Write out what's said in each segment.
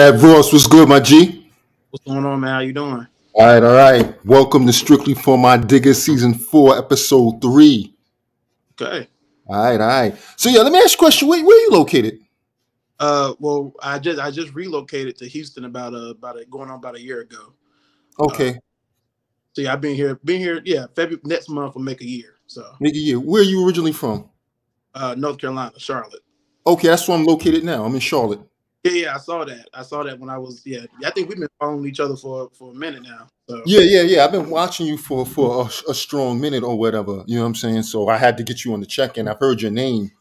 Thadd Ross, what's good, my G? What's going on, man? How you doing? All right, all right. Welcome to Strictly for My Digger, Season 4, Episode 3. Okay. All right, all right. So, yeah, let me ask you a question. Where are you located? Well, I just relocated to Houston going on about a year ago. Okay. So yeah, I've been here. Yeah, February next month will make a year. So, Maybe you. Where are you originally from? North Carolina, Charlotte. Okay, that's where I'm located now. I'm in Charlotte. Yeah, I saw that. I saw that when I was. Yeah, I think we've been following each other for a minute now. So Yeah. I've been watching you for a strong minute or whatever. You know what I'm saying? So I had to get you on the check-in. I've heard your name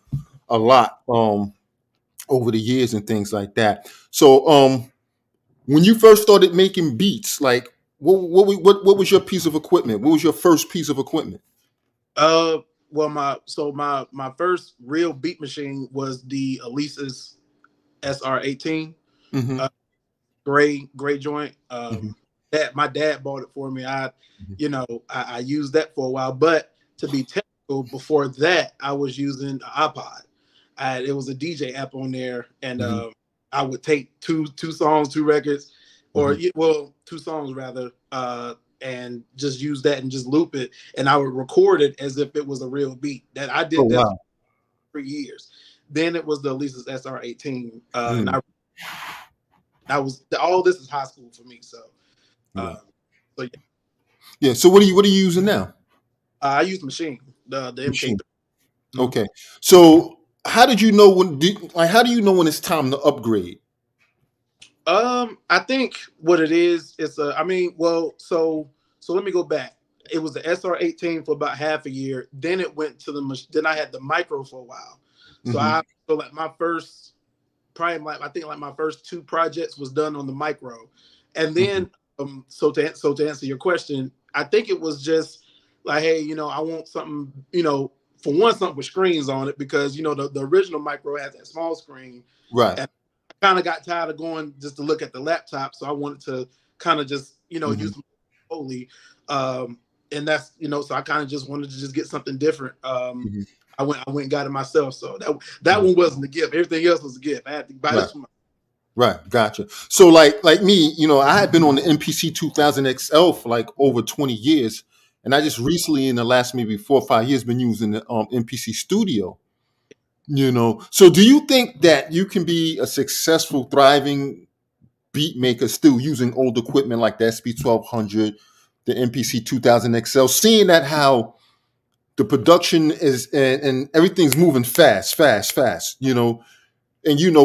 a lot over the years and things like that. So when you first started making beats, like what was your piece of equipment? What was your first piece of equipment? well, my first real beat machine was the Alesis SR18, Mm-hmm. gray joint. Mm-hmm. That my dad bought it for me. Mm-hmm. I used that for a while, but to be technical, before that, I was using an iPod. It was a DJ app on there, and Mm-hmm. I would take two songs, two records, or Mm-hmm. well, two songs rather, and just use that and just loop it, and I would record it as if it was a real beat. That I Oh did that wow. for 3 years. Then it was the Alesis SR18, and Mm. I was all this is high school for me, so. Yeah. Uh, so yeah, Yeah. So what are you using now? I use Machine, the Machine. MK3. Mhm. Okay. So how did you know how do you know when it's time to upgrade? I think what it is, so let me go back. It was the SR18 for about half a year. Then it went to then I had the micro for a while. So Mm-hmm. like my first, probably like I think like my first two projects was done on the micro, and Mm-hmm. then so to answer your question, I think it was just like, hey, I want something, for one, something with screens on it, because the original micro has that small screen, Right. and I kind of got tired of going just to look at the laptop, so I wanted to kind of just Mm-hmm. use Foley, and that's so I kind of just wanted to just get something different. Mm-hmm. I went and got it myself, so that one wasn't a gift. Everything else was a gift. I had to buy Right. this one. Right. Gotcha. So like me, I had been on the MPC 2000 XL for like over 20 years. And I just recently in the last maybe 4 or 5 years been using the MPC Studio. So do you think that you can be a successful, thriving beat maker still using old equipment like the SB1200, the MPC 2000 XL, seeing that how the production is and everything's moving fast, and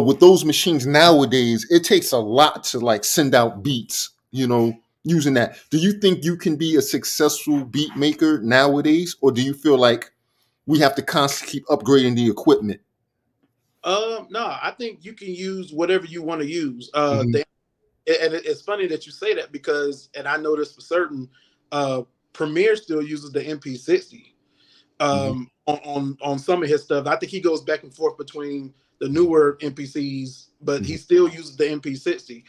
with those machines nowadays, it takes a lot to like send out beats, using that. Do you think you can be a successful beat maker nowadays, or do you feel like we have to constantly keep upgrading the equipment? No, I think you can use whatever you want to use. Hmm. And it's funny that you say that, because, and I know this for certain, Premiere still uses the MP60 Hmm. on some of his stuff. I think he goes back and forth between the newer MPCs, but he still uses the MP60.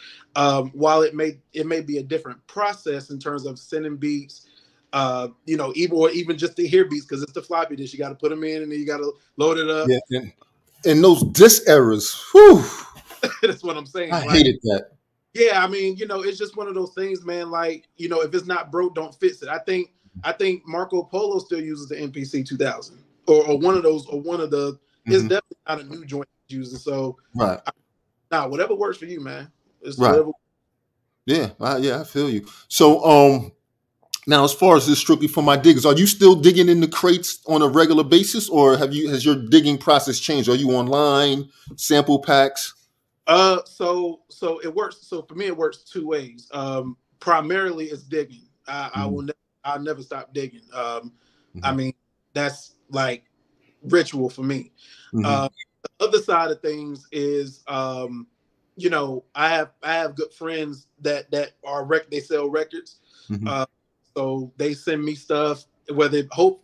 While it may be a different process in terms of sending beats, even just to hear beats, because it's the floppy disk. You got to put them in, and then you got to load it up. Yeah, and those disc errors, whew, That's what I'm saying. I Like, hated that. yeah, I mean, it's just one of those things, man. Like, if it's not broke, don't fix it. I think Marco Polo still uses the MPC 2000, or one of those, or one of the. It's Hmm. definitely not a new joint user. So, Right, whatever works for you, man. It's right. whatever. Yeah, I feel you. So, now as far as this strictly for my diggers, are you still digging in the crates on a regular basis, or has your digging process changed? Are you online, sample packs? So it works. So for me, it works two ways. Primarily, it's digging. Hmm. I'll never stop digging. I Hmm. mean, that's like ritual for me. Hmm. Uh, the other side of things is, I have good friends that are they sell records. Hmm. Uh, so they send me stuff, whether hope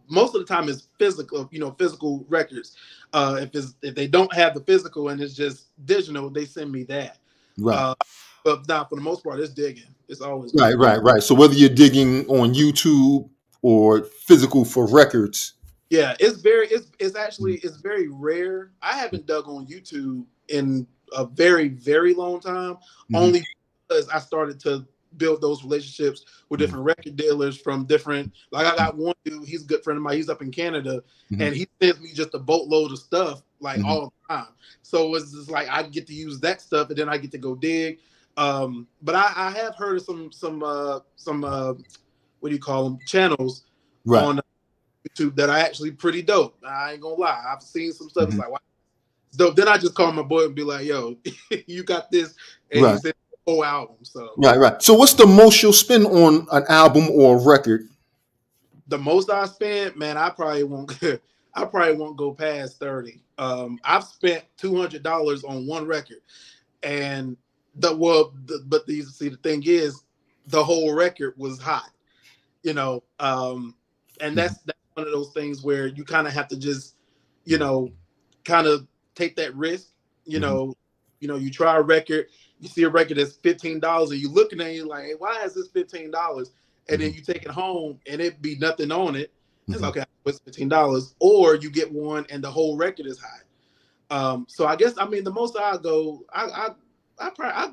most of the time it's physical, physical records. If they don't have the physical and it's just digital, they send me that. Right. Uh, but now for the most part, it's digging. It's always Right, digging. right, right. So whether you're digging on YouTube or physical for records. Yeah, it's very rare. I haven't dug on YouTube in a very, very long time, only because I started to build those relationships with different record dealers from different, like I got one dude, he's a good friend of mine, he's up in Canada, and he sends me just a boatload of stuff like all the time. So it's just like I get to use that stuff, and then I get to go dig. But I have heard of some what do you call them, channels on YouTube that are actually pretty dope. I ain't gonna lie, I've seen some stuff. It's like, wow, it's dope. Then I just call my boy and be like, yo, you got this, and he said the whole album. So right. So what's the most you'll spend on an album or a record? The most I spent, man, I probably won't I probably won't go past 30. I've spent $200 on one record, and the thing is, the whole record was hot, you know. And that's one of those things where you kind of have to just, you know, kind of take that risk. You know, you try a record, you see a record that's $15, and you looking at it, you're like, hey, why is this $15? And then you take it home and it be nothing on it. It's okay, it's $15. Or you get one and the whole record is high. So I guess, I mean, the most I go, I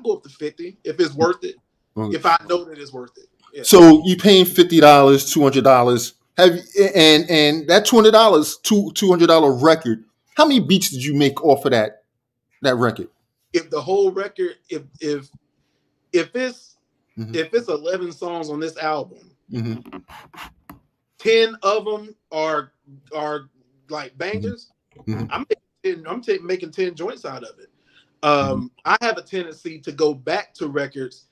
go up to 50 if it's worth it. If I know that it's worth it. Yeah. So you paying $50, $200. And that $200 record, how many beats did you make off of that record? If the whole record, if it's 11 songs on this album, 10 of them are like bangers, I'm making 10 joints out of it. I have a tendency to go back to records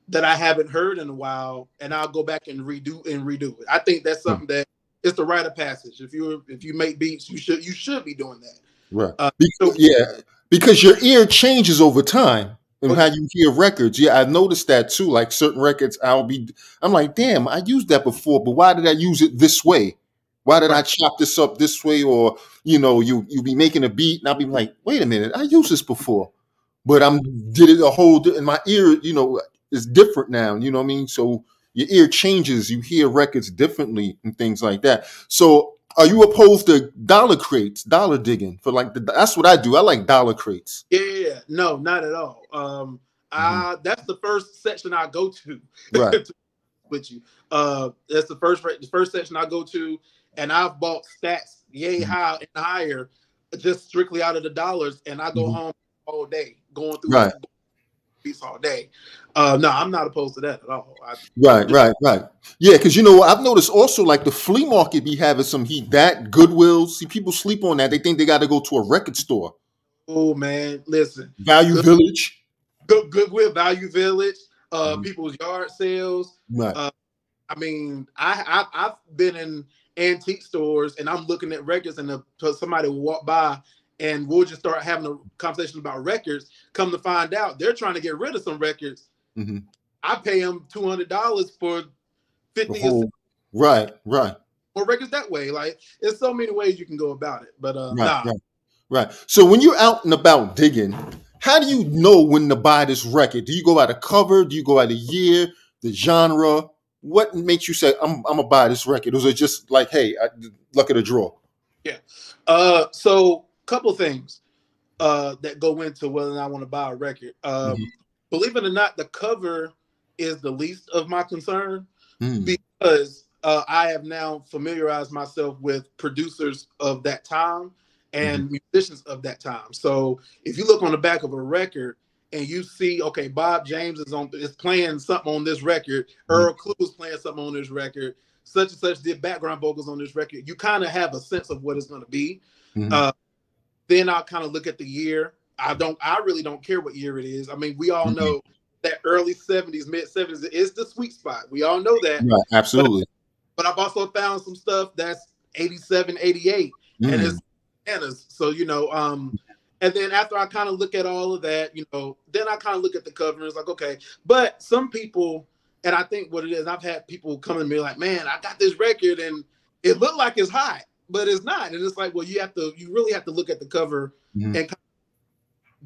that I haven't heard in a while, and I'll go back and redo it. I think that's something that it's the rite of passage. If you make beats, you should be doing that. Right. Because your ear changes over time and how you hear records. Yeah, I've noticed that too. Like certain records, I'm like, damn, I used that before, but why did I use it this way? Why did I chop this up this way? Or, you know, you be making a beat and I'll be like, wait a minute, I used this before, but did it a whole, and my ear, you know, is different now. You know what I mean? So your ear changes, you hear records differently and things like that. So are you opposed to dollar crates, dollar digging for like that's what I do. I like dollar crates. Yeah, no, not at all. That's the first section I go to. Right. With you. That's the first section I go to, and I've bought stacks high and higher just strictly out of the dollars, and I go home all day going through beats all day. No, I'm not opposed to that at all. Right. Yeah, because you know, I've noticed also like the flea market be having some heat. That Goodwill, see, people sleep on that. They think they got to go to a record store. Oh man, listen, Value Village, Goodwill, Value Village, people's yard sales. Right. I mean, I've been in antique stores and I'm looking at records, and somebody will walk by and we'll just start having a conversation about records. Come to find out, they're trying to get rid of some records. I pay them $200 for 50. Right. Or records that way. Like, there's so many ways you can go about it. But Right. So when you're out and about digging, how do you know when to buy this record? Do you go by the cover? Do you go by the year, the genre? What makes you say, I'm gonna buy this record? Or is it just like, hey, luck of the draw? Yeah. So couple things that go into whether or not I want to buy a record. Believe it or not, the cover is the least of my concern because I have now familiarized myself with producers of that time and musicians of that time. So if you look on the back of a record and you see, okay, Bob James is playing something on this record, Earl Clue is playing something on this record, such and such did background vocals on this record, you kind of have a sense of what it's going to be. Then I'll kind of look at the year. I really don't care what year it is. I mean, we all know that early 70s, mid 70s is the sweet spot. We all know that. Right, absolutely. But I've also found some stuff that's 87, 88, and it's bananas. So, you know, and then after I kind of look at all of that, you know, then I kind of look at the cover and it's like, okay. But some people, and I think what it is, I've had people come to me like, man, I got this record and it looked like it's hot, but it's not. And it's like, well, you really have to look at the cover and,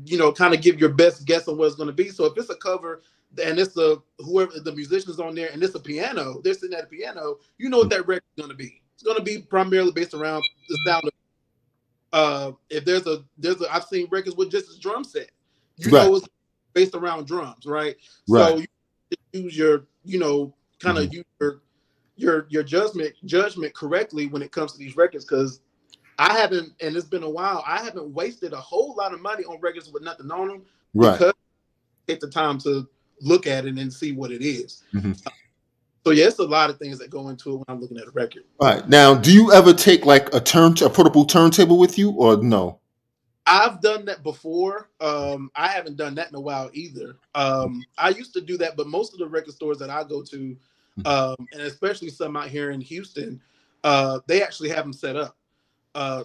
you know, kind of give your best guess on what it's going to be. So if it's a cover and it's whoever the musician's on there and it's a piano, they're sitting at a piano, you know what that record's going to be. It's going to be primarily based around the sound of, if there's I've seen records with just a drum set, you Right. know it's based around drums, right? Right. So you use your, you know, kind of use your judgment correctly when it comes to these records, because I haven't, and it's been a while, I haven't wasted a whole lot of money on records with nothing on them, Right. because I take the time to look at it and see what it is. Mm-hmm. So yeah, it's a lot of things that go into it when I'm looking at a record. All right. Now, do you ever take like a portable turntable with you, or no? I've done that before. I haven't done that in a while either. I used to do that, but most of the record stores that I go to, and especially some out here in Houston, they actually have them set up.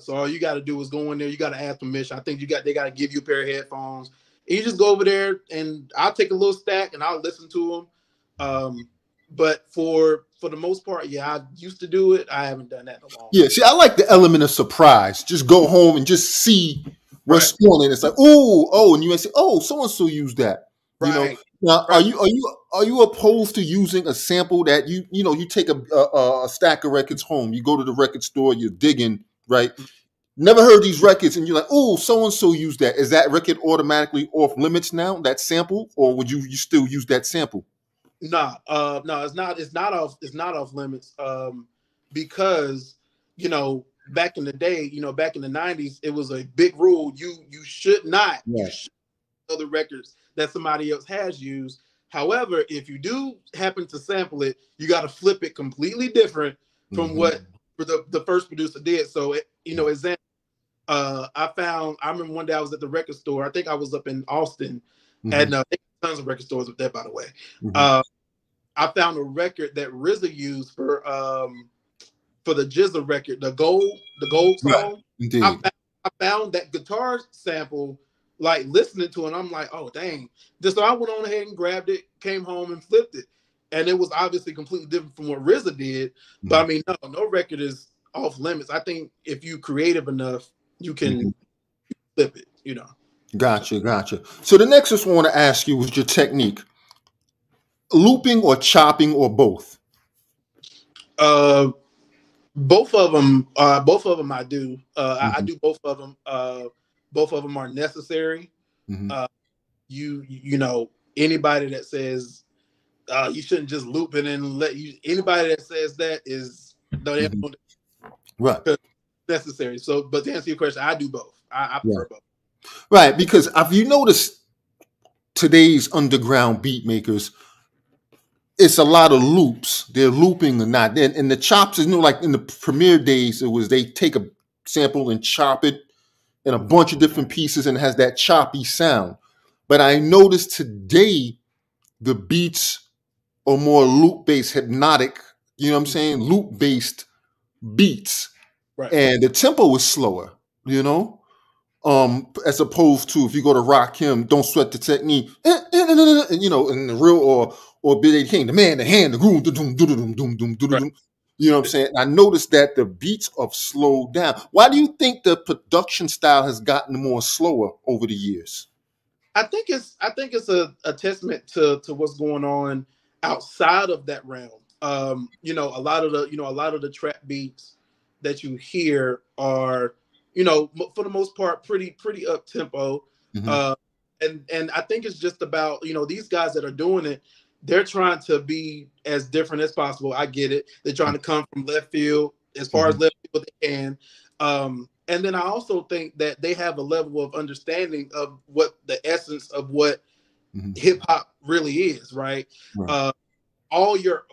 So all you got to do is go in there. You got to ask permission. I think they got to give you a pair of headphones. And you just go over there, and I'll take a little stack and I'll listen to them. But for the most part, yeah, I used to do it. I haven't done that in a long Yeah. time. See, I like the element of surprise. Just go home and just see Right, what's on it. It's like, oh, and you may say, oh, so and so used that. You know. right, Now, right. are you opposed to using a sample that you take a stack of records home, you go to the record store, you're digging, right? Never heard these records, and you're like, oh, so and so used that. Is that record automatically off limits now? That sample, or would you still use that sample? Nah, no, it's not. It's not off. It's not off limits. Because back in the day, back in the '90s, it was a big rule. You should not. You Right. should know the records that somebody else has used. However, if you do happen to sample it, you got to flip it completely different from Mm-hmm. what the first producer did. So example. I remember one day I was at the record store. I think I was up in Austin, Mm-hmm. and they got tons of record stores up there, by the way. Mm-hmm. I found a record that RZA used for the GZA record, the gold Right. song. I Indeed. found, I found that guitar sample, like listening to it. I'm like, oh dang! So I went on ahead and grabbed it, came home and flipped it, and it was obviously completely different from what RZA did. But I mean, no record is off limits. I think if you creative enough, you Mm-hmm. can flip it. Gotcha. So the next one I want to ask you was your technique: looping or chopping or both. Uh, both of them. Both of them. I do. I Mm-hmm. do both of them. Both of them are necessary. Mm-hmm. Uh, anybody that says you shouldn't just loop it and let you. Anybody that says that is no, they don't Right. necessary. So, but to answer your question, I do both. I prefer both. Right, because if you notice today's underground beat makers, it's a lot of loops. They're looping or not. And the chops is like in the premiere days, it was they take a sample and chop it in a bunch of different pieces and it has that choppy sound. But I noticed today the beats are more loop-based, hypnotic, you know what I'm saying? Loop-based beats. Right. And the tempo is slower, as opposed to if you go to Rock Him, Don't Sweat the Technique, and in the real or Billy King, the man, the hand, the groove, doom, doom, doom, doom, doom, doom, Right. doom. You know what I'm saying? I noticed that the beats have slowed down. Why do you think the production style has gotten more slower over the years? I think it's a testament to what's going on outside of that realm. A lot of the trap beats that you hear are, for the most part, pretty up tempo. Mm-hmm. And I think it's just about, these guys that are doing it, they're trying to be as different as possible. I get it. They're trying to come from left field as far as left field they can. And then I also think that they have a level of understanding of what the essence of what hip hop really is, right? Right.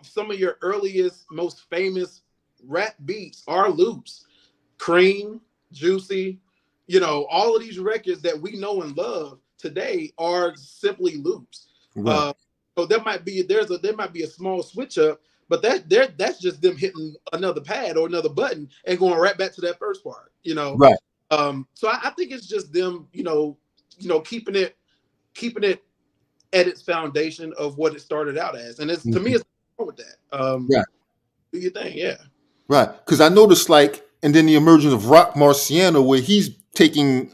Some of your earliest, most famous rap beats are loops. Cream, Juicy, all of these records that we know and love today are simply loops. Right. So there might be a small switch up, but that's just them hitting another pad or another button and going right back to that first part. Right. So I think it's just them, keeping it at its foundation of what it started out as, and to me, it's wrong with that. Right. Do you think? Yeah. Right. Because I noticed and then the emergence of Rock Marciano, where he's taking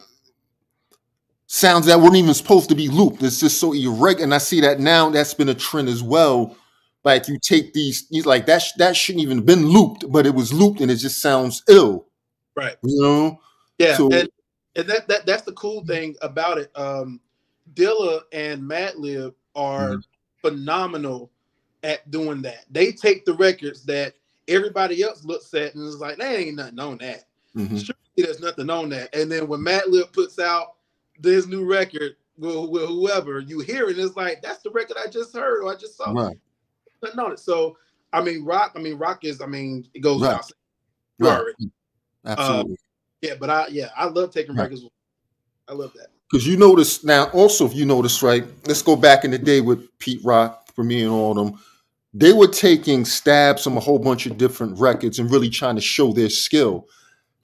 sounds that weren't even supposed to be looped. It's just so irregular. And I see that now that's been a trend as well. Like you take these like that shouldn't even have been looped, but it was looped and it just sounds ill. Right. Yeah. So, So and that's the cool thing about it. Dilla and Madlib Mm-hmm. are phenomenal at doing that. They take the records that everybody else looks at and is like, there ain't nothing on that. Mm-hmm. Surely there's nothing on that. And then when Madlib puts out this new record with whoever, you hear it, it's like, that's the record I just heard or I just saw. Right. Nothing on it. So Rock is, it goes Right. without saying. You Right. already. Absolutely. Yeah, but I love taking Right. records. I love that. Because you notice now, also, if you notice, right, let's go back in the day with Pete Rock, Premier, and all of them. They were taking stabs from a whole bunch of different records and really trying to show their skill.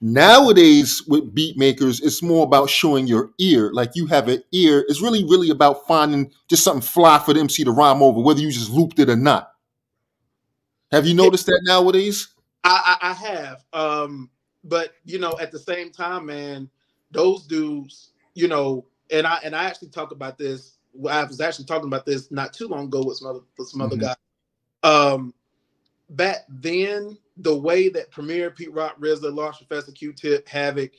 Nowadays, with beat makers, it's more about showing your ear. Like you have an ear. It's really, really about finding just something fly for the MC to rhyme over, whether you just looped it or not. Have you Yeah, noticed that nowadays? I have. But at the same time, man, those dudes, and I actually talk about this. I was actually talking about this not too long ago with some other Mm-hmm. guys. Back then, the way that Premier, Pete Rock, RZA, Large Professor, Q-Tip, Havoc,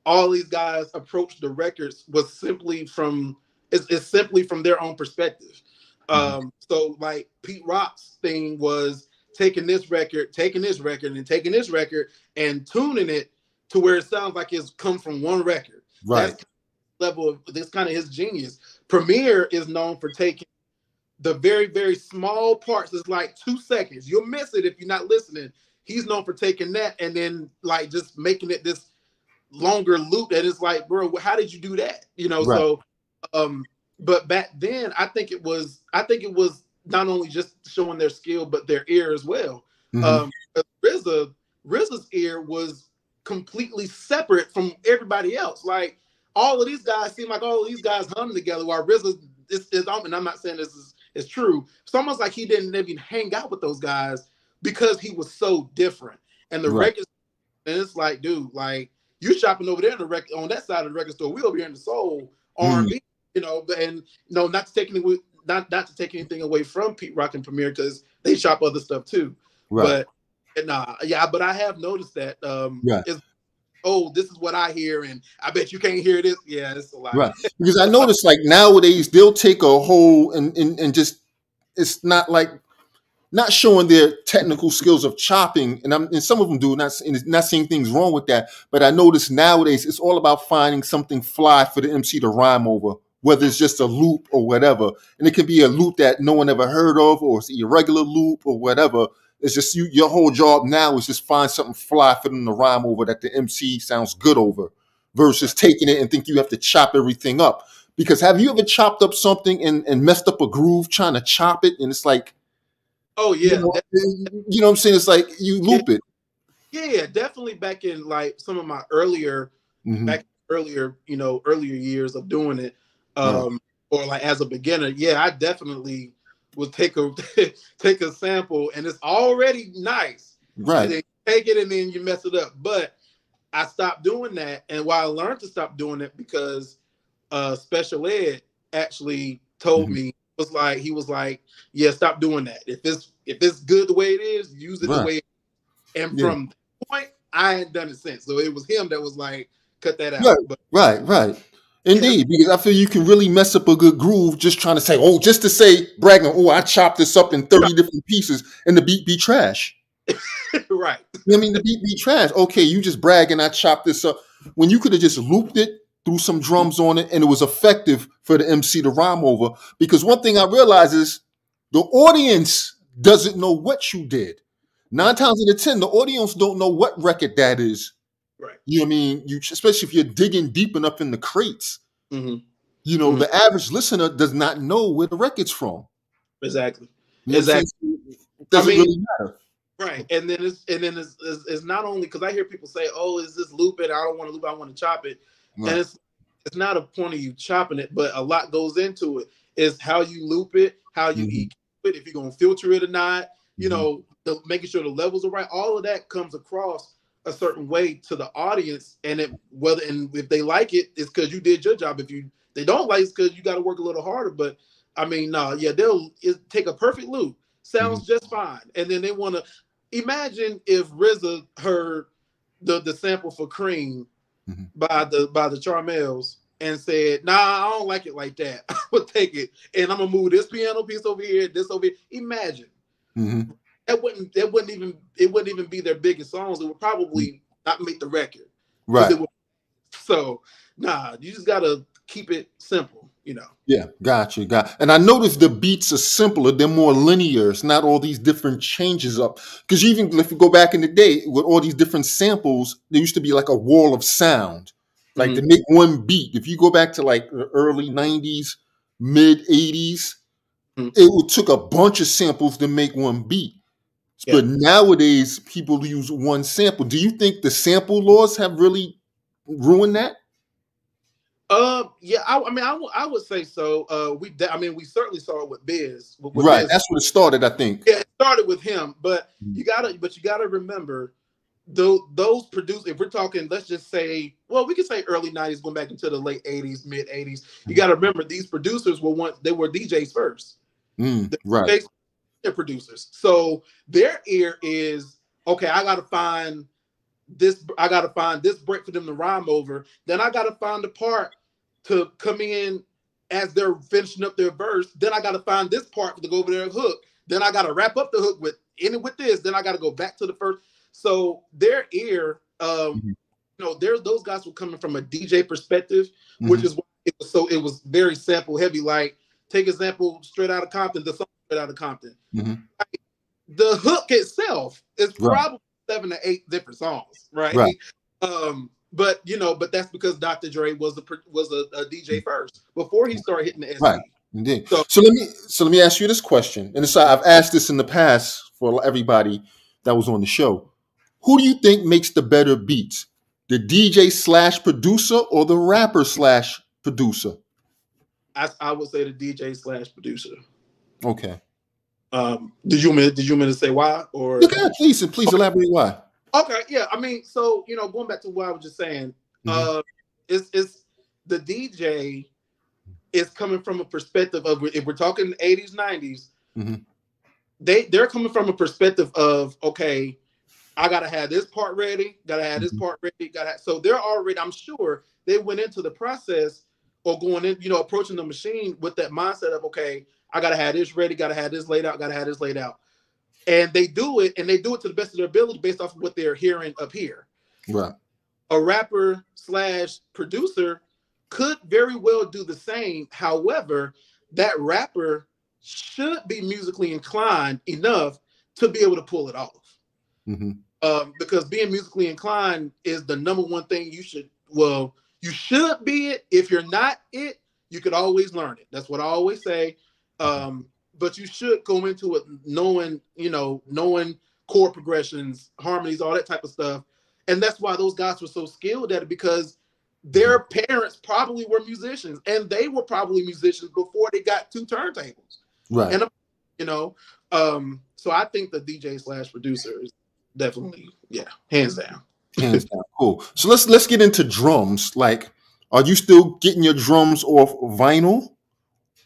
all these guys approached the records was simply from it's simply from their own perspective. Mm-hmm. So like Pete Rock's thing was taking this record, and taking this record and tuning it to where it sounds like it's come from one record. Right. That's level of this kind of his genius. Premier is known for taking the very, very small parts. It's like 2 seconds. You'll miss it if you're not listening. He's known for taking that and then like just making it this longer loop that is like, bro, how did you do that? Right. So but back then I think it was not only just showing their skill but their ear as well. Mm-hmm. RZA's ear was completely separate from everybody else. Like all of these guys seem like all of these guys hum together while RZA is and I'm not saying this is true. It's almost like he didn't even hang out with those guys because he was so different. And the Right. records, and it's like, dude, like you shopping over there in the on that side of the record store. We over here in the soul Mm-hmm. R&B, and not to take not to take anything away from Pete Rock and Premier because they shop other stuff too. Right. But but I have noticed that Right. is this is what I hear, and I bet you can't hear this. Yeah, it's a lot. Right. Because I noticed like nowadays they'll take a whole and just it's not like not showing their technical skills of chopping, and some of them do not seeing things wrong with that. But I notice nowadays it's all about finding something fly for the MC to rhyme over, whether it's just a loop or whatever. And it could be a loop that no one ever heard of, or it's an irregular loop or whatever. It's just your whole job now is just find something fly for them to rhyme over that the MC sounds good over, versus taking it and think you have to chop everything up. Because have you ever chopped up something and messed up a groove trying to chop it, and it's like, Oh yeah, you know what I'm saying? It's like you yeah, loop it. yeah, definitely back in like some of my Mm-hmm. earlier years of doing it, Right. or like as a beginner, yeah, I definitely would take a take a sample and it's already nice, and Right. then take it and then you mess it up. But I stopped doing that, and why I learned to stop doing it because special ed actually told Mm-hmm. me he was like, yeah, stop doing that. If it's good the way it is, use it the Right. way. And Yeah. from that point, I ain't done it since. So it was him that was like, cut that out. Right. But Right. Right. yeah, Indeed, because I feel you can really mess up a good groove just trying to say, just to say, bragging, I chopped this up in 30 different pieces and the beat be trash. right. You know what I mean? The beat be trash. Okay, you just bragging, I chopped this up. When you could have just looped it, threw some drums on it, and it was effective for the MC to rhyme over. Because one thing I realize is the audience doesn't know what you did. 9 times out of 10, the audience don't know what record that is. Right. You know what I mean? Especially if you're digging deep enough in the crates. Mm-hmm. The average listener does not know where the record's from. Exactly. You know what I'm Exactly. saying? It doesn't really matter. Right. And then it's not only because I hear people say, "Oh, is this looping? I don't want to loop. I want to chop it." Right. And it's not a point of you chopping it, but a lot goes into it. Is how you loop it, how you Mm-hmm. EQ it, if you're gonna filter it or not. Mm-hmm. Making sure the levels are right. All of that comes across a certain way to the audience, and if they like it, it's because you did your job. If they don't like it, it's because you got to work a little harder. But I mean, no, yeah, they'll take a perfect loop, sounds just fine, and then they want to imagine if RZA heard the sample for Cream Mm-hmm. by the Charmels, and said, "Nah, I don't like it like that. I would take it, and I'm gonna move this piano piece over here, this over here." Imagine it wouldn't even be their biggest songs. It would probably not make the record because Right. it would. So nah, you just gotta keep it simple, you know. Yeah, gotcha, And I noticed the beats are simpler; they're more linear. It's not all these different changes up. Because even if you go back in the day with all these different samples, there used to be like a wall of sound, like to make one beat. If you go back to like the early '90s, mid '80s, it took a bunch of samples to make one beat. Yeah. But nowadays, people use one sample. Do you think the sample laws have really ruined that? Yeah, I would say so. We certainly saw it with Biz. With Right. Biz, That's what it started, I think. yeah, it started with him. But you gotta remember those producers. If we're talking, let's just say, well, we could say early '90s, going back into the late '80s, mid '80s. You got to remember these producers they were DJs first. Right. They're producers, so their ear is okay. I gotta find this break for them to rhyme over. Then I gotta find the part to come in as they're finishing up their verse. Then I gotta find this part to go over their hook. Then I gotta wrap up the hook with this. Then I gotta go back to the first. So their ear, those guys were coming from a DJ perspective, which is why it was very sample heavy. Like, take example, Straight Outta Compton, the song Straight Outta Compton. The hook itself is probably 7 to 8 different songs, right? But that's because Dr. Dre was a DJ first before he started hitting the SC. Right. Indeed. So let me ask you this question, and I've asked this in the past for everybody that was on the show. Who do you think makes the better beats, the DJ slash producer or the rapper slash producer? I would say the DJ slash producer. Okay. Did you mean to say why? Or okay, please elaborate why. Okay, yeah. I mean, so going back to what I was just saying, it's the DJ is coming from a perspective of, if we're talking 80s, 90s, they're coming from a perspective of, okay, I gotta have this part ready, gotta have this part ready, so they're already, I'm sure they went into the process or going in, approaching the machine with that mindset of, okay, I gotta have this ready, gotta have this laid out, gotta have this laid out. And they do it to the best of their ability based off of what they're hearing up here. Right. A rapper slash producer could very well do the same. However, that rapper should be musically inclined enough to be able to pull it off. Because being musically inclined is the number one thing you should be it. If you're not it, you could always learn it. That's what I always say. But you should go into it knowing chord progressions, harmonies, all that type of stuff. And that's why those guys were so skilled at it, because their parents probably were musicians, and they were probably musicians before they got 2 turntables. Right. And so I think the DJ slash producer is definitely, hands down. Hands down. Cool. So let's get into drums. Like, are you still getting your drums off vinyl?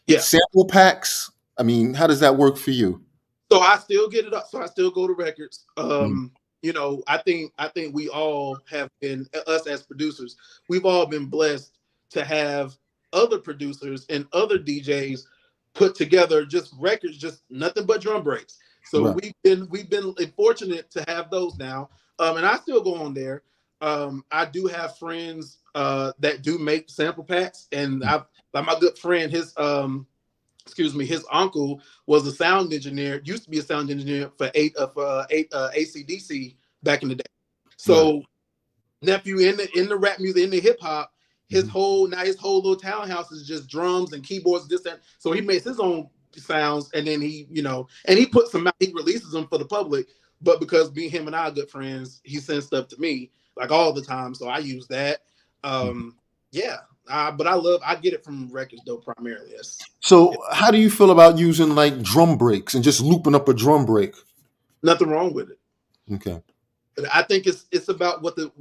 Yeah. Sample packs? I mean, how does that work for you? So I still get it up. So I still go to records. I think we all have been, us as producers, we've all been blessed to have other producers and other DJs put together just records, just nothing but drum breaks. So we've been fortunate to have those now. And I still go on there. I do have friends that do make sample packs, and like my good friend, his uncle was a sound engineer, used to be a sound engineer for AC/DC back in the day. So nephew in the rap music, in the hip hop, his whole little townhouse is just drums and keyboards, this and so he makes his own sounds, and then he puts them out, he releases them for the public. But because him and I are good friends, he sends stuff to me like all the time, so I use that. But I get it from records though, primarily. Yes. So how do you feel about using like drum breaks and just looping up a drum break? Nothing wrong with it. Okay. But I think it's about you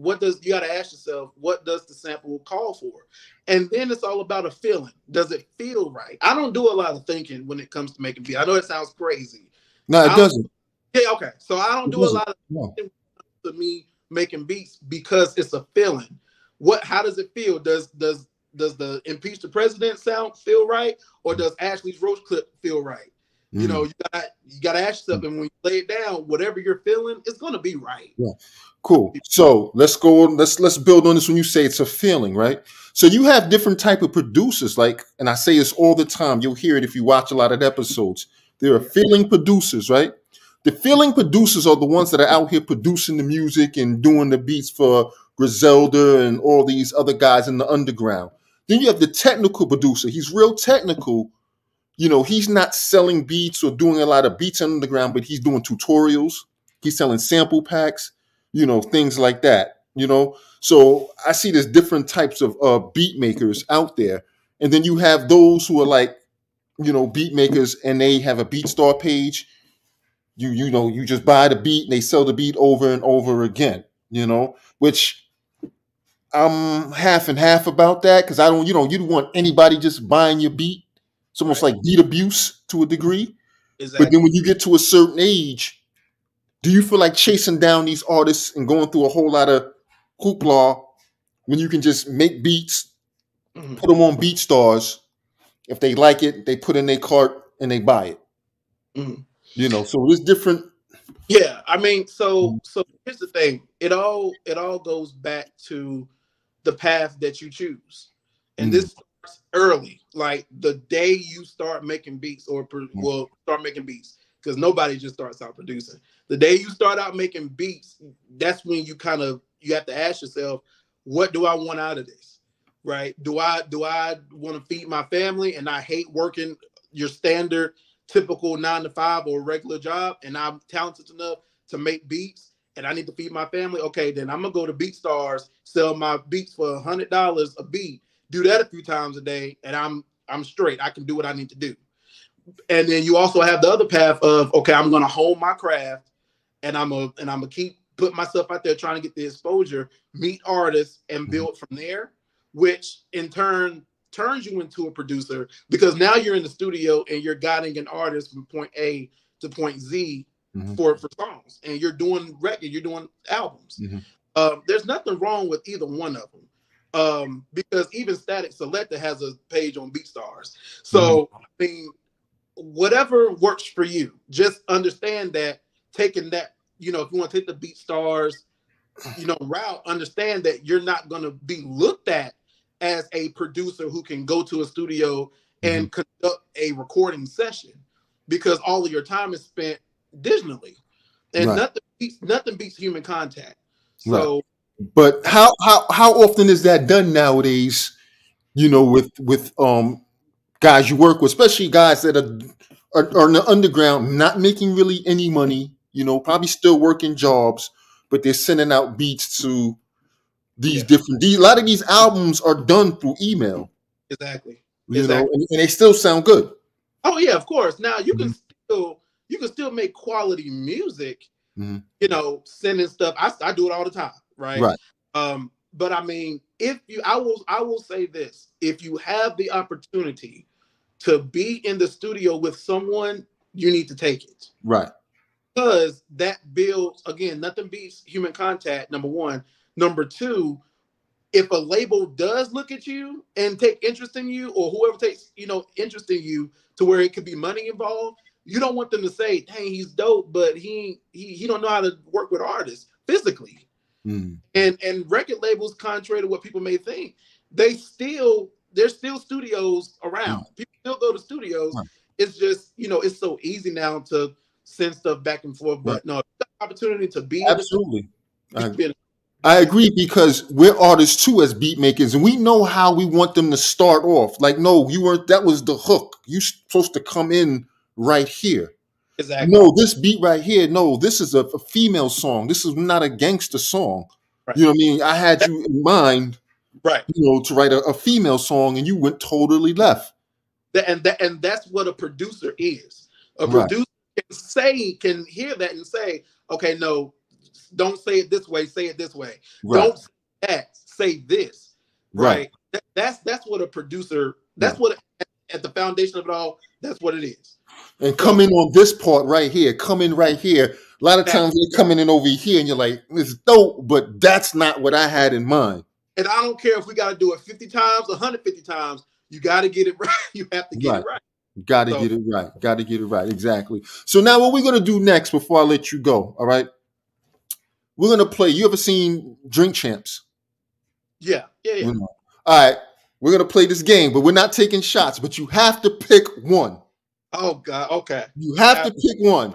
got to ask yourself, what does the sample call for? And then it's all about a feeling. Does it feel right? I don't do a lot of thinking when it comes to making beats. I know it sounds crazy. No, it doesn't. Yeah, okay. So I don't do a lot of thinking to me making beats, because it's a feeling. How does it feel? Does the impeach the president sound feel right, or does Ashley's roach clip feel right? You know, you gotta ask yourself, and when you lay it down, whatever you're feeling, it's gonna be right. Yeah. Cool. So let's go on. Let's build on this. When you say it's a feeling, right? So you have different type of producers, like, and I say this all the time. You'll hear it if you watch a lot of episodes. There are feeling producers, right? The feeling producers are the ones that are out here producing the music and doing the beats for Griselda and all these other guys in the underground. Then you have the technical producer. He's real technical. You know, he's not selling beats or doing a lot of beats underground, but he's doing tutorials. He's selling sample packs, you know, things like that, you know. So I see there's different types of beat makers out there. And then you have those who are like, you know, beat makers, and they have a BeatStar page. You know, you just buy the beat and they sell the beat over and over again, you know, which I'm half and half about that, because I don't, you know, you don't want anybody just buying your beat. It's almost like beat abuse to a degree. Exactly. But then when you get to a certain age, do you feel like chasing down these artists and going through a whole lot of hoopla when you can just make beats, put them on BeatStars? If they like it, they put in their cart and they buy it. You know, so it's different. Yeah, I mean, so here's the thing. It all goes back to the path that you choose, and this starts early, like the day you start making beats, or start making beats, because nobody just starts out producing. The day you start out making beats, that's when you have to ask yourself, what do I want out of this, right? Do I want to feed my family, and I hate working your standard typical 9-to-5 or regular job, and I'm talented enough to make beats, and I need to feed my family? Okay, then I'm gonna go to BeatStars, sell my beats for $100 a beat, do that a few times a day, and I'm straight. I can do what I need to do. And then you also have the other path of, okay, I'm gonna hone my craft, and I'm gonna keep putting myself out there trying to get the exposure, meet artists, and build from there, which in turn turns you into a producer, because now you're in the studio and you're guiding an artist from point A to point Z for songs, and you're doing you're doing albums. There's nothing wrong with either one of them, because even Static Selector has a page on BeatStars. So I mean, whatever works for you, just understand that taking that, you know, if you want to take the BeatStars, you know, route, understand that you're not going to be looked at as a producer who can go to a studio and conduct a recording session, because all of your time is spent digitally, and nothing beats human contact. So, but how often is that done nowadays? You know, with guys you work with, especially guys that are in the underground, not making really any money. You know, probably still working jobs, but they're sending out beats to these a lot of these albums are done through email. Exactly. You know, and they still sound good. Oh yeah, of course. Now you can still make quality music. You know, sending stuff. I do it all the time, right? But I mean, I will say this: if you have the opportunity to be in the studio with someone, you need to take it. Right. Because that builds, again, nothing beats human contact, number one. Number two, if a label does look at you and take interest in you, or whoever takes, you know, interest in you to where it could be money involved, you don't want them to say, dang, he's dope, but he don't know how to work with artists physically. And record labels, contrary to what people may think, there's still studios around. People still go to studios. It's just, you know, it's so easy now to send stuff back and forth. But no, opportunity to be absolutely. I agree, because we're artists too as beat makers, and we know how we want them to start off. Like, no, you weren't. That was the hook. You're supposed to come in right here. Exactly. No, this beat right here. No, this is a female song. This is not a gangster song. You know what I mean? I had you in mind, you know, to write a female song, and you went totally left. And that's what a producer is. A producer can hear that and say, okay, no, don't say it this way, say it this way. Don't say that, say this. Right. That's what a producer, that's what at the foundation of it all, that's what it is. And come in on this part right here, come in right here. A lot of times they're coming in over here and you're like, it's dope, but that's not what I had in mind. And I don't care if we got to do it 50 times, 150 times. You got to get it right. You have to get it right. Got to get it right. Got to get it right. Exactly. So now what we're going to do next before I let you go, all right? We're going to play. You ever seen Drink Champs? Yeah. All right. We're going to play this game, but we're not taking shots, but you have to pick one. Oh, God. Okay. You have to pick one.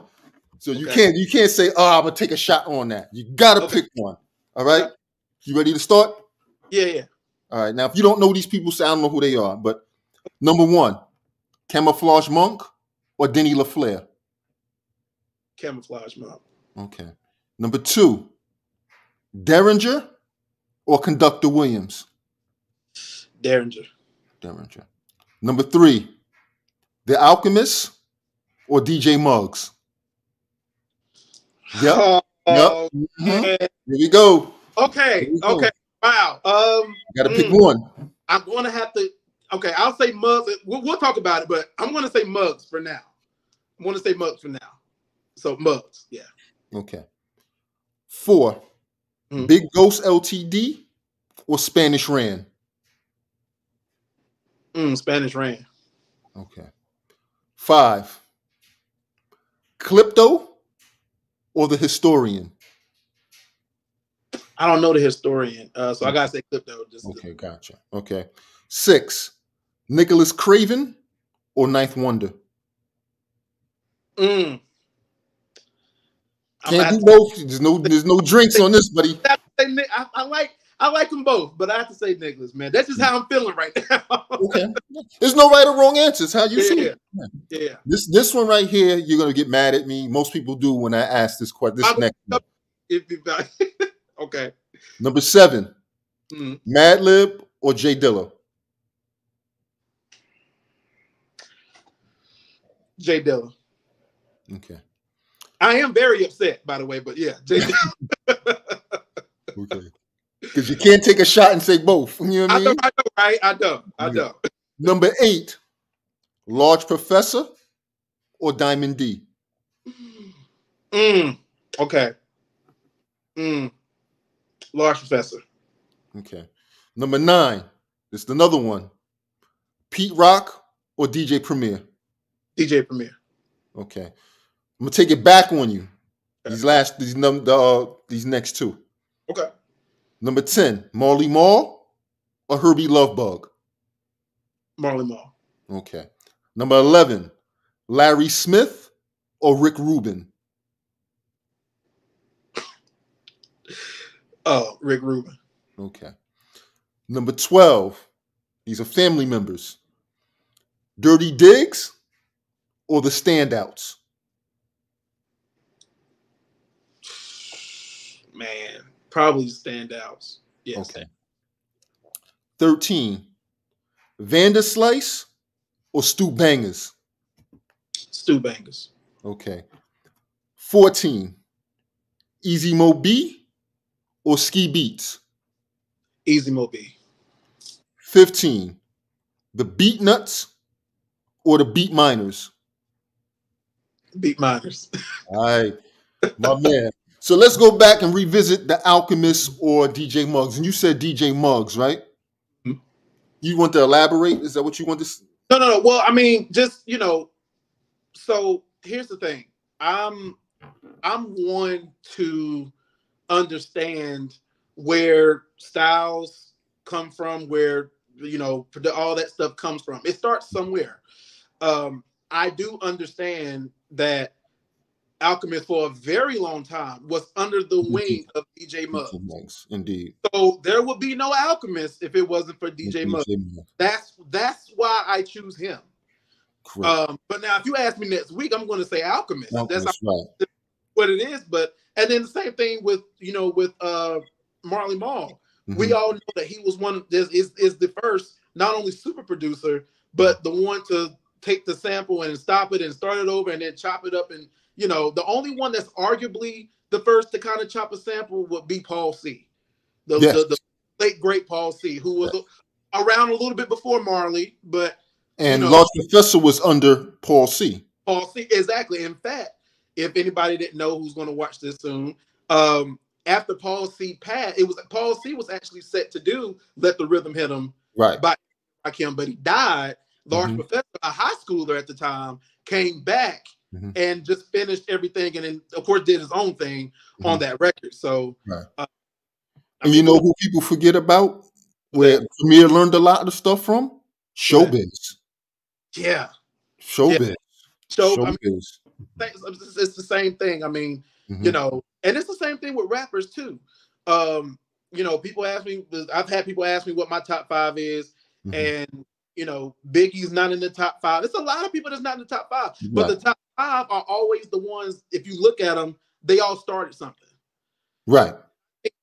So you can't say, oh, I'm going to take a shot on that. You got to pick one. All right? Okay. You ready to start? Yeah. All right. Now, if you don't know these people, say I don't know who they are, but number one, Camouflage Monk or Denny LaFleur? Camouflage Monk. Okay. Number two, Derringer or Conductor Williams? Derringer. Number three, The Alchemist or DJ Muggs? Yep. Here we go. Okay. Wow. Got to pick one. I'm going to have to. Okay, I'll say Muggs. We'll talk about it, but I'm going to say Muggs for now. So Muggs, yeah. Okay. 4, Big Ghost LTD or Spanish Ran? Spanish Ran. Okay. 5, Klypto or the Historian? I don't know the Historian, so I gotta say Klypto. Okay, gotcha. Okay. 6, Nicholas Craven or Ninth Wonder? Can't do both. There's no drinks on this, buddy. I like them both, but I have to say Nicholas, man. That's just how I'm feeling right now. Okay. There's no right or wrong answer. It's how you feel. Yeah. This one right here, you're gonna get mad at me. Most people do when I ask this question. This next one. Okay. Number 7, Madlib or Jay Dilla? Jay Dilla. Okay. I am very upset, by the way, but yeah, Jay Dilla. Okay. Because you can't take a shot and say both. You know what I mean? I know, right? I know. Number 8, Large Professor or Diamond D? Okay. Large Professor. Okay. Number 9, this is another one. Pete Rock or DJ Premier? DJ Premier. Okay. I'm gonna take it back on you. These next two. Okay. Number 10, Marley Marl or Herbie Lovebug? Marley Marl. Okay. Number 11, Larry Smith or Rick Rubin? Rick Rubin. Okay. Number 12, these are family members. Dirty Diggs or the Standouts? Man, probably Standouts. Yes. Okay. 13, Vanderslice or Stu Bangers? Stu Bangers. Okay. 14, Easy Mo B or Ski Beats? Easy Mo B. 15, the Beat Nuts or the Beat Miners? Beat Miners. All right, my man. So let's go back and revisit the Alchemist or DJ Muggs. And you said DJ Muggs, right? Mm-hmm. You want to elaborate? Is that what you want to say? No. Well, I mean, just, so here's the thing. I'm one to understand where styles come from, where, all that stuff comes from. It starts somewhere. I do understand that Alchemist for a very long time was under the wing of DJ Muggs. Indeed. So there would be no Alchemist if it wasn't for DJ Muggs. That's why I choose him. But now if you ask me next week, I'm going to say Alchemist. That's right. What it is. And then the same thing with Marley Marl. Mm-hmm. We all know that he was is the first not only super producer, but the one to take the sample and stop it and start it over and then chop it up. And the only one that's arguably the first to kind of chop a sample would be Paul C. The late great Paul C, who was around a little bit before Marley, but Large Professor was under Paul C. Paul C, exactly. In fact, if anybody didn't know who's going to watch this soon, after Paul C passed, Paul C was actually set to do Let the Rhythm Hit Him Right. by Rakim, but he died. Large Mm-hmm. Professor, a high schooler at the time, came back Mm-hmm. and just finished everything, and then of course did his own thing on that record. So, Right. I And mean, you know who people forget about? Where that? Premier learned a lot of stuff from? Showbiz. Yeah, Showbiz. so I mean, Showbiz. it's the same thing. I mean, Mm-hmm. you know, and it's the same thing with rappers too. You know, people ask me. I've had people ask me what my top 5 is, Mm-hmm. and you know, Biggie's not in the top 5. It's a lot of people that's not in the top 5, but the top 5 are always the ones. If you look at them, they all started something. Right.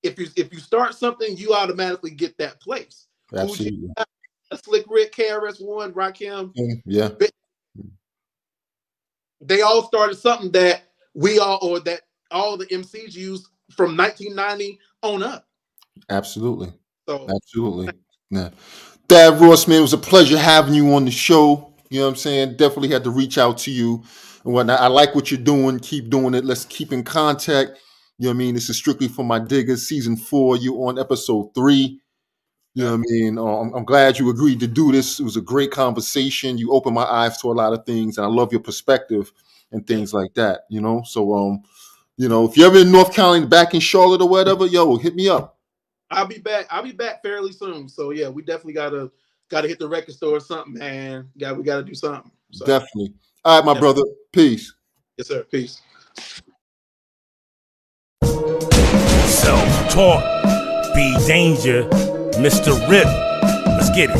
If you start something, you automatically get that place. Absolutely. Fuji, Slick Rick, KRS-One, Rakim. Yeah. They all started something that that all the MCs used from 1990 on up. Absolutely. So Absolutely. Yeah. Thadd Ross, man, it was a pleasure having you on the show. You know what I'm saying? Definitely had to reach out to you and whatnot. I like what you're doing. Keep doing it. Let's keep in contact. You know what I mean? This is strictly for my diggers. Season 4. You're on episode 3. You know what I mean? I'm glad you agreed to do this. It was a great conversation. You opened my eyes to a lot of things, and I love your perspective and things like that. You know, so you know, if you're ever in North Carolina, back in Charlotte or whatever, yo, hit me up. I'll be back. I'll be back fairly soon. So yeah, we definitely gotta hit the record store or something, man. We gotta do something. So, definitely. All right, my brother. Peace. Yes, sir. Peace. Self-taught, be danger, Mr. Rip. Let's get it.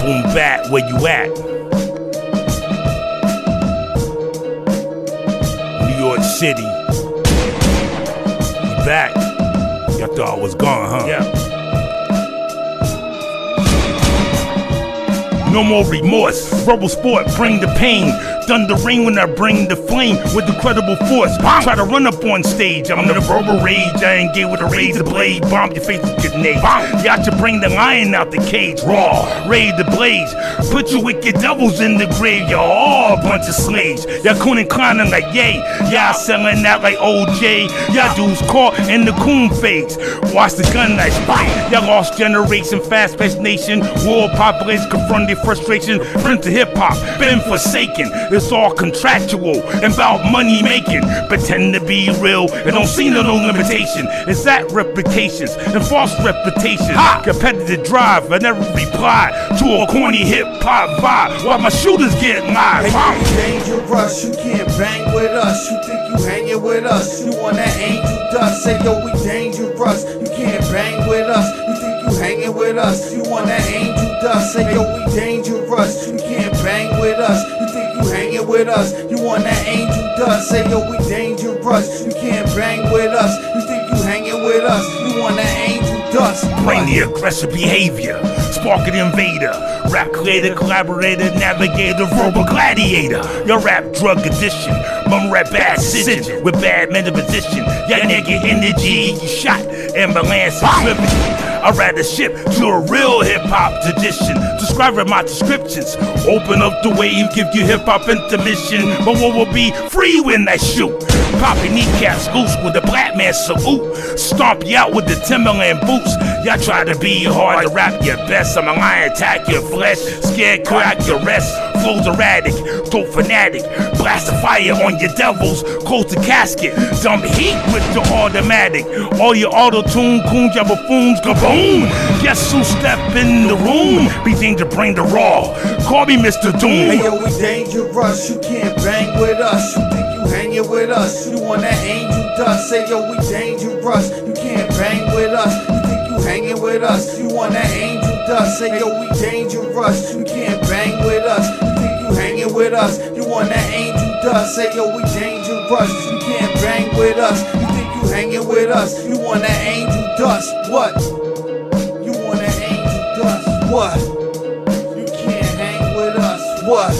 Boom bap, where you at? New York City. We back. Y'all thought I was gone, huh? Yeah. No more remorse. Rebel sport, bring the pain. Thunder rain when I bring the flame with incredible force. Try to run up on stage, I'm the verbal rage. I ain't gay with a razor blade. Bomb your face with grenades. Y'all should bring the lion out the cage. Raw, ready to blaze. Put your wicked devils in the grave. Y'all all a bunch of slaves. Y'all coon and clowning like yay. Y'all selling out like OJ. Y'all dudes caught in the coon phase. Watch the gun knife. Y'all lost generation, fast-paced nation. World population confronted frustration. Print to hip-hop, been forsaken. It's all contractual and about money making. Pretend to be real and don't see no limitation. It's that reputations and false reputations. Competitive drive, I never reply to a corny hip-hop vibe while my shooters get live. Hey, you dangerous, you can't bang with us. You think you hanging with us, you on that angel dust. Say yo, we dangerous, you can't bang with us. You think you hanging with us, you on that angel dust. Say yo, we dangerous, you can't bang with us. You think you hanging with us, you on that angel dust. Say yo, we dangerous, you can't bang with us. You think you hanging with us, you on that angel dust. Bring the aggressive behavior, spark an invader, rap creator, collaborator, navigator, verbal gladiator. Your rap drug addiction, mum rap bad decision with bad mental position. Your nigga energy, you shot, ambulance and I'd rather ship to a real hip-hop tradition. Describing my descriptions, open up the wave, give you hip-hop intermission. But what will be free when I shoot? Poppy kneecaps loose with a black man salute. Stomp you out with the Timberland boots. Y'all try to be hard to rap your best. I'm a lion, attack your flesh, scared, crack your rest. Flows erratic, dope fanatic. Blast the fire on your devils, close the casket. Dump heat with the automatic. All your auto-tune coons, your buffoons, go boom. Guess who step in the room? Be danger, bring the raw. Call me Mr. Doom. Hey yo, we dangerous, you can't bang with us. You think you hanging with us, you on that angel dust. Say yo, we dangerous, you can't bang with us. You think you hanging with us, you on that angel dust. Say yo, we dangerous, you can't bang with us. You think you hanging with us, you on that angel dust. Say yo, we dangerous, you can't bang with us. You think you hanging with us, you on that angel dust. What? You on that angel dust. What? You can't hang with us. What?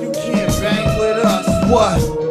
You can't bang with us. What?